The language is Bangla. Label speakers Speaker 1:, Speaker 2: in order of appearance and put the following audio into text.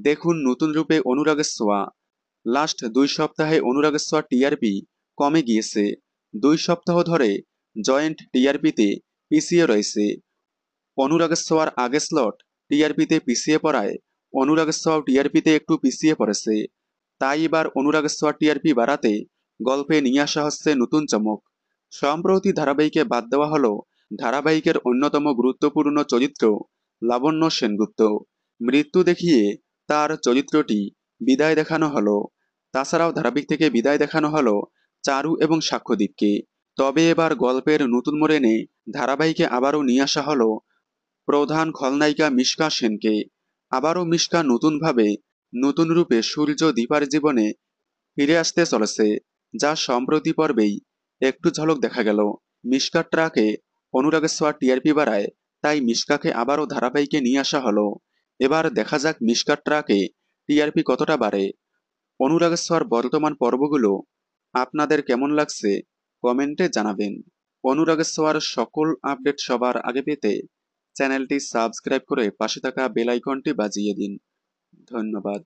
Speaker 1: দেখুন নতুন রূপে অনুরাগের ছোঁয়া। লাস্ট 2 সপ্তাহে অনুরাগের ছোঁয়া টিআরপি কমে গিয়েছে। 2 সপ্তাহ ধরে জয়েন্ট টিআরপিতে পিছিয়ে রয়েছে। অনুরাগের ছোঁয়ার আগে স্লট টিআরপিতে পিছিয়ে পড়ায় অনুরাগের ছোঁয়াও টিআরপিতে একটু পিছিয়ে পড়েছে। তাই এবার অনুরাগের ছোঁয়া টিআরপি বাড়াতে গল্পে নিয়ে আসা হচ্ছে নতুন চমক। সম্প্রতি ধারাবাহিকে বাদ দেওয়া হলো ধারাবাহিকের অন্যতম গুরুত্বপূর্ণ চরিত্র লাবণ্য সেনগুপ্ত। মৃত্যু দেখিয়ে তার চরিত্রটি বিদায় দেখানো হলো। তাছাড়াও ধারাবাহিক থেকে বিদায় দেখানো হলো চারু এবং সাক্ষ্যদীপকে। তবে এবার গল্পের নতুন মোড় এনে ধারাবাহিকে আবারও নিয়ে আসা হলো প্রধান খলনায়িকা মিশকা সেনকে। আবারও মিশকা নতুনভাবে নতুন রূপে সূর্য দীপার জীবনে ফিরে আসতে চলেছে, যা সম্প্রতি পর্বেই একটু ঝলক দেখা গেল। মিশকার ট্রাকে অনুরাগের ছোঁয়া টিআরপি বাড়ায়, তাই মিশকাকে আবারও ধারাবাহিকে নিয়ে আসা হলো। এবার দেখা যাক মিশকার ট্রাকে টিআরপি কতটা বাড়ে। অনুরাগের ছোঁয়ার বর্তমান পর্বগুলো আপনাদের কেমন লাগছে কমেন্টে জানাবেন। অনুরাগের ছোঁয়ার সকল আপডেট সবার আগে পেতে চ্যানেলটি সাবস্ক্রাইব করে পাশে থাকা বেল আইকনটি বাজিয়ে দিন। ধন্যবাদ।